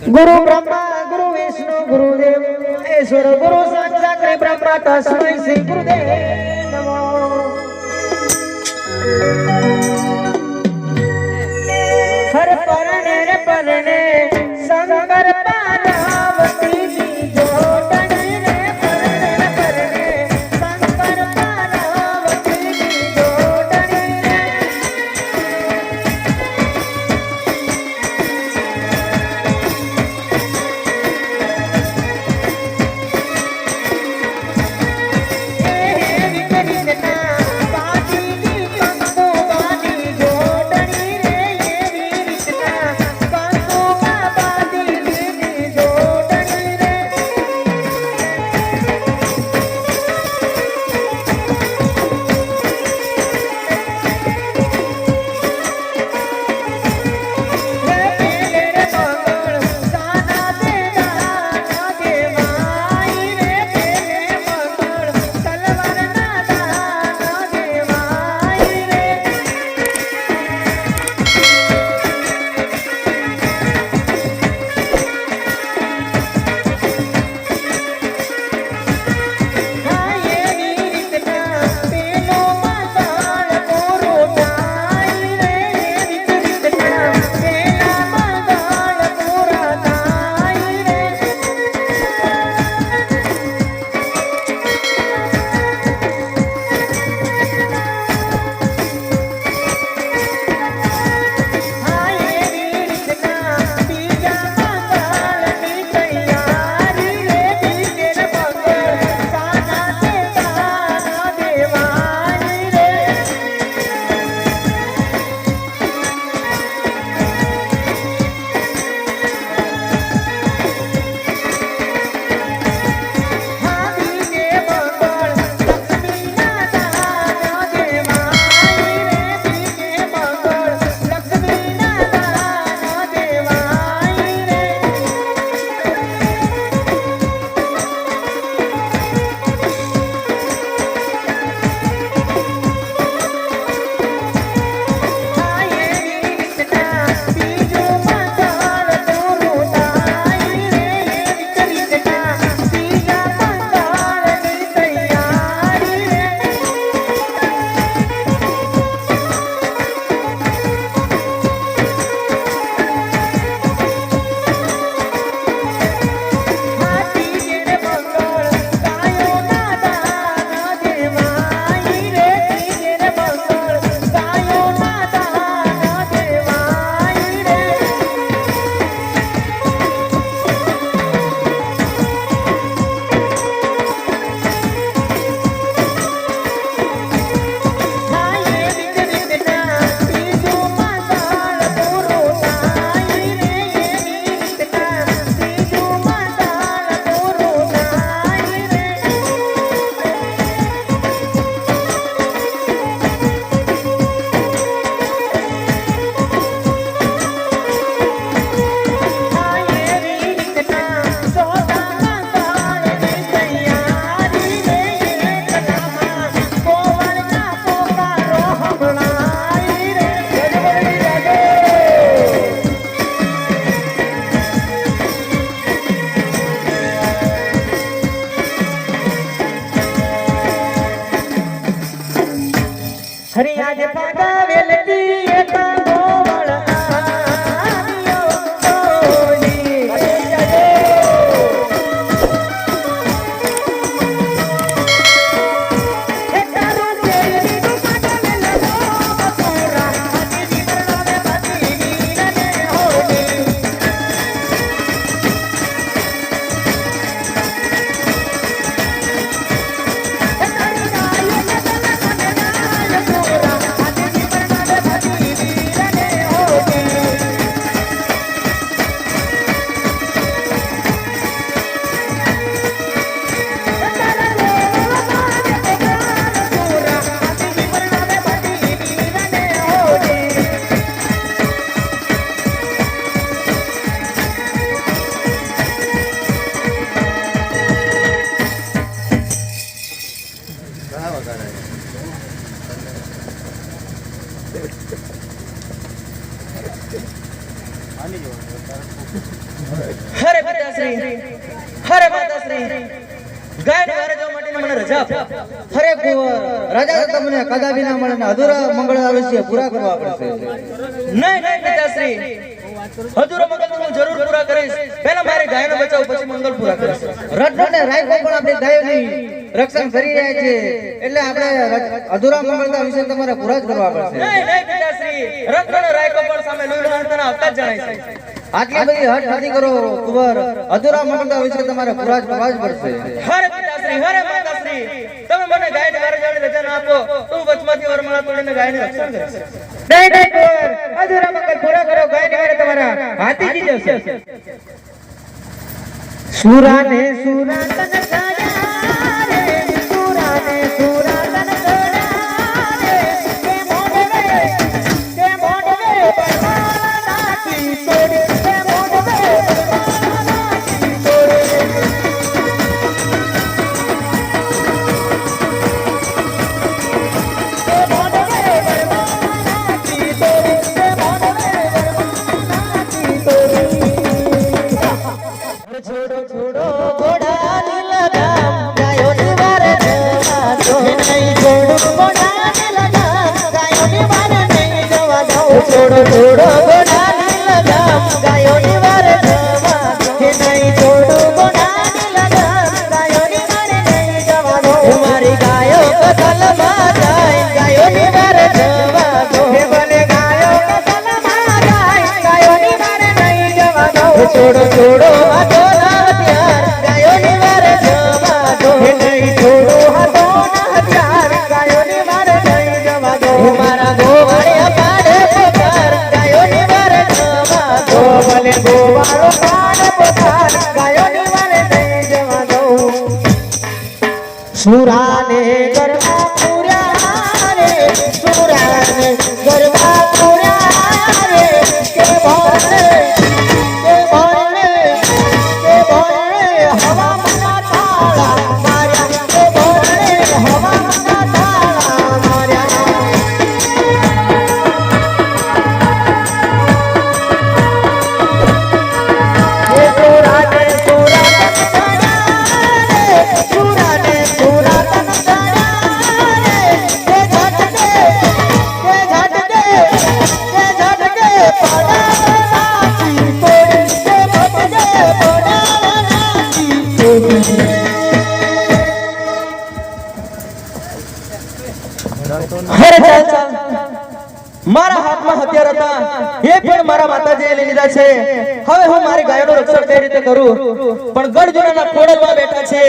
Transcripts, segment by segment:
गुरु ब्रह्मा गुरु विष्णु गुरुदेव ईश्वर गुरु साक्षात ब्रह्मा तस्मै श्री गुरुदेव नमो। हर परने शंकर पार्वती की जोड़न रे परने शंकर पार्वती की जोड़न रे। हरि आज पागा वेलती एक गोवळ आनियो तोली हे तारो तेरी दुकान लगो पूरा आदि बरनावे बाती नीरने होली। હરે પિતાશ્રી, હરે માતાશ્રી, ગાયને વારે જવા માટે મને રજા આપો. હરે કુંવર, રાજા તો તમને કદાપી ના મળે ને અધૂરા મંગળ આવશ્ય પૂરા કરવા પડશે. નહીં નહીં પિતાશ્રી, અધૂરો મંગળ હું જરૂર પૂરા કરીશ. પહેલા મારી ગાયનો બચાવ, પછી મંગળ પૂરા કરીશ. રત્ન ને રાયકો પણ આપણે ગાયોની રક્ષણ કરી રહ્યા છે, એટલે આપણે અધૂરા મંગળતા વિશે તમારે પૂરા જ કરવા પડશે. નહીં નહીં પિતાશ્રી, રત્ન અને રાયકો પણ સામે લોહી લડતાના આવતા જ જણાય છે. આટલી બધી હઠ નથી કરો કુંવર, અધૂરા મંગળતા વિશે તમારે પૂરા જ કરવા જ પડશે. હરે પિતાશ્રી, હરે માતાશ્રી, તમે મને ગાયને વારે જવાની રજા ના આપો તો હું વચમાંથી વરમાળા તોડીને ગાયનું રક્ષણ કરીશ. નહીં નહીં કુંવર, અધૂરા મંગળ પૂરા કરો, ગાયની વારે તમારા હાથી જી જશે. સુરાને સુરા તન સાયા રે, સુરાને સુરા તન સાયા રે, કે મોડવે પરમાના નાખી તોડે, કે મોડવે પરમાના નાખી તોડે. छोड़ो छोड़ो घोड़ा लगाम, गायों ने वारे जवा दो. नहीं छोड़ो घोड़ा लगाम, गायों ने वारे नहीं जवा दो. छोड़ो छोड़ो घोड़ा लगाम, गायों ने वारे जवा दो. नहीं छोड़ो घोड़ा लगाम, गायों ने वारे नहीं जवा दो. तुम्हारी गायों का तलमा जाए, गायों ने वारे जवा दो. भले गायों का तलमा जाए, गायों ने वारे नहीं जवा दो. छोड़ो छोड़ो સુરાને ગરબા પૂર્યા રે, સુરાને ગરબા પૂર્યા રે, કે ભોળે હવા મના તાળા માર્યા, કે ભોળે હવા મના તાળા માર્યા. સુરાને સુરા સુરાને સુરા તન સાયા રે, કે ઝટકે પડાવા નાખી તોડી, કે ઝટકે પડાવા નાખી તોડી. હરે ચાચા, મારા હાથમાં હથિયાર હતા એ પણ મારા માતાજીએ લઈ લીધા છે. હવે હું મારી ગાયોનું રક્ષણ કઈ રીતે કરું? પણ ગઢજોડાના ખોડલમાં બેઠા છે,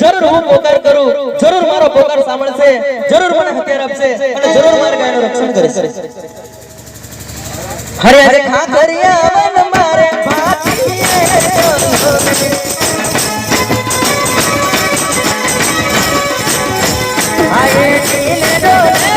જરૂર હું પોકાર કરું, જરૂર મારો પોકાર સાંભળશે, જરૂર મને હથિયાર આપશે અને જરૂર મારી ગાયોનું રક્ષણ કરશે. હરે હરે ખાખરિયા વન મારે ભાતીએ આયે નીલે ડોલે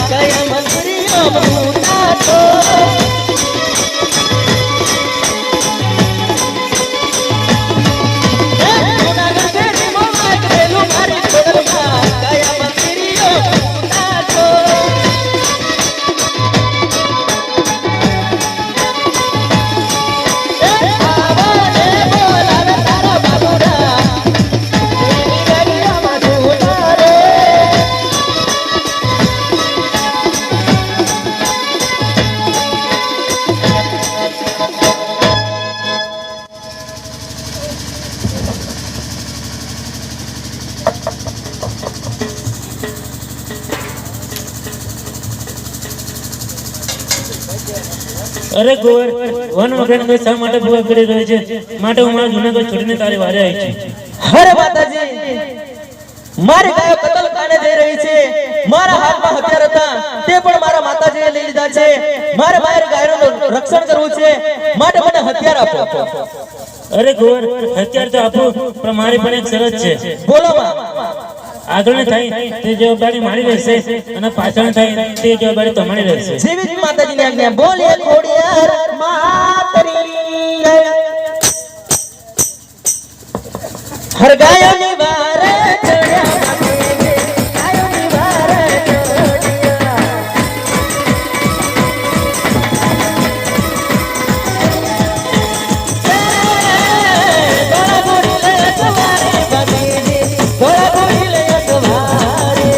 કયા ભૂતા તો અરે ગોર વન વગેરે શા માટે ભૂવા કરી રહ્યો છે માટે હું મારા જૂનાગઢ છોડીને તારી વારે આવી છું અરે માતાજી મારી ગાયો કતલખાને જઈ રહી છે મારા હાથમાં હથિયાર હતા તે પણ મારા માતાજીએ લઈ લીધા છે મારે મારી ગાયોનું રક્ષણ કરવું છે માટે મને હથિયાર આપો અરે ગોર હથિયાર તો આપો પણ મારી પણ એક શરત છે બોલો માં આગળ થાય તે જવાબદારી મારી રહેશે અને પાછળ થાય તે જવાબદારી તમારી રહેશે જેવી માતાજીની આજ્ઞા બોલે ખોડિયાર માતરી હર ગાયોની વારે ચડ્યા ગાયોની વારે ચડ્યા ગોળા ગોળી લે સવારે બબીજી ગોળા ગોળી લે સવારે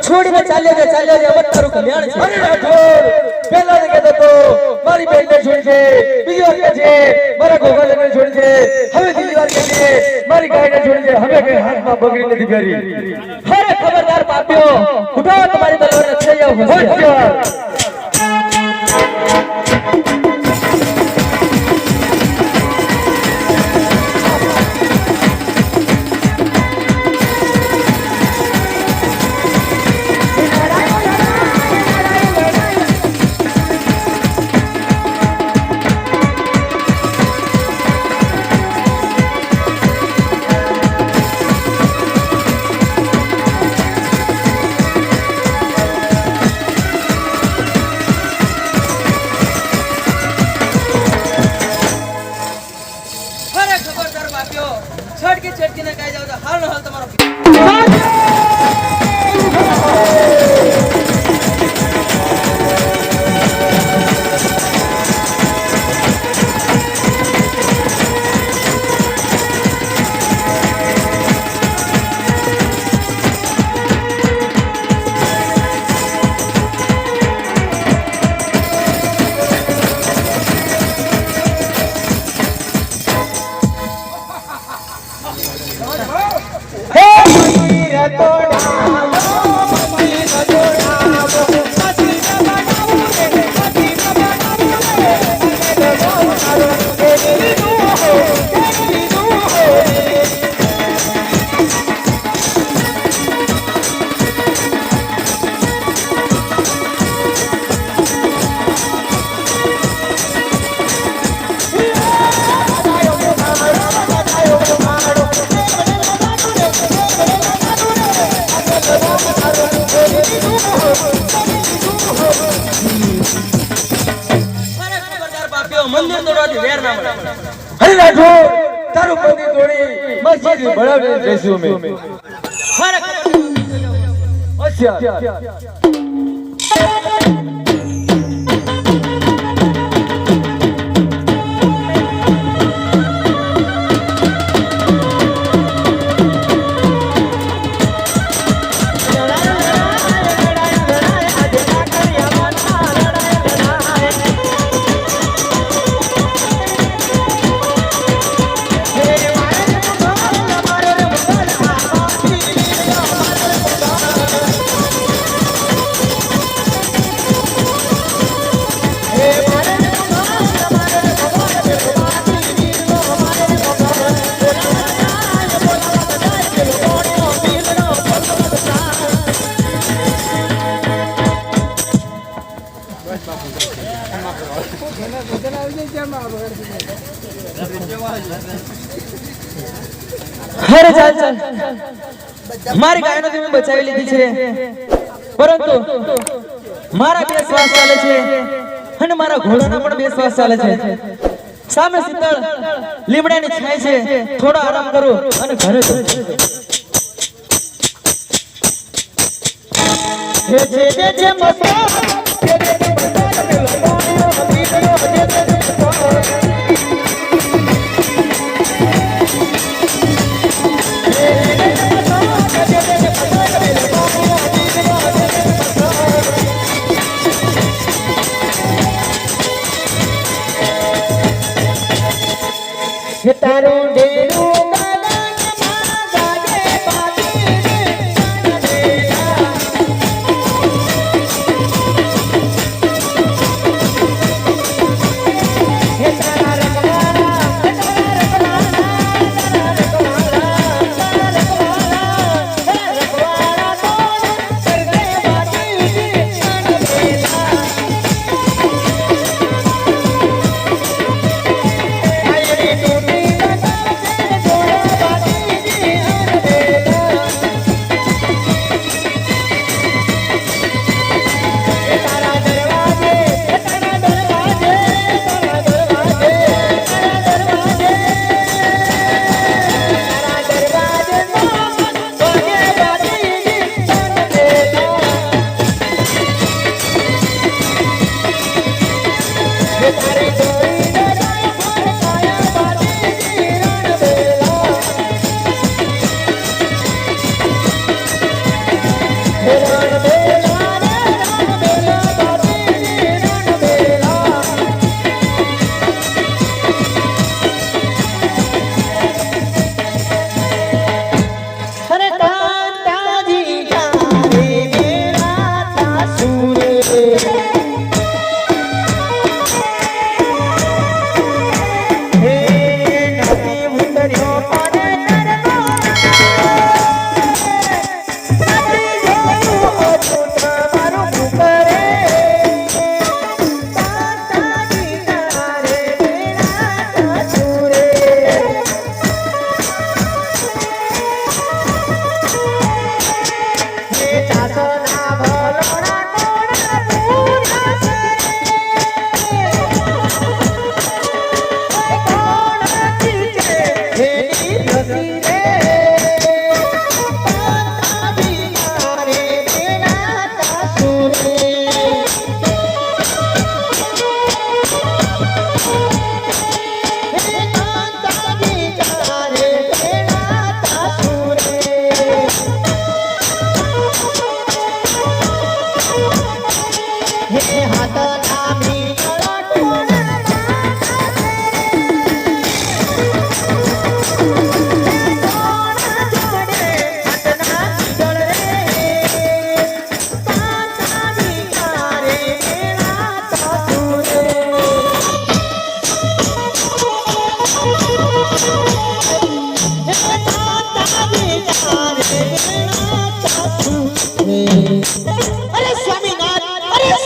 છોડીને ચાલ્યો છે અમર તારું કલ્યાણ છે અરે રાઠોડ પહેલા ને કહેતો તો મારી બેનને છોડી છે બીજી વાર કહે છે મારા ગોગાને છોડી છે હવે ત્રીજી વાર કહે છે મારી ગાયને છોડી છે હવે કઈ હાથમાં બગડી નથી કરી અરે ખબરદાર પાપ્યો ઉઠાવો તમારી તલવાર રક્ષા જાવ હોશિયાર છટકીને કાઈ જાવ તો હાલ નો હાલ તમારો મંદિર તોડવાથી વેર ના મળે અરે રાઠોડ તારું મંદિર તોડી મસ્જિદ બનાવી જઈશું અમે હોશિયાર Hey, અરે ચાલ ચાલ મારી ગાયનો તમે બચાવી લીધી છે પરંતુ મારા બે શ્વાસ ચાલે છે અને મારા ઘોડાના પણ બે શ્વાસ ચાલે છે સામે શીતળ લીમડાની છાય છે થોડો આરામ કરો અને ઘરે જાઓ જે મસ્તો તારું ડેરું ગાલામાં ગાજે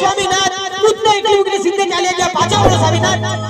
स्वामीनाथ कुछ नहीं क्यों सिद्धे चाले जा पाचा वाला स्वामीनाथ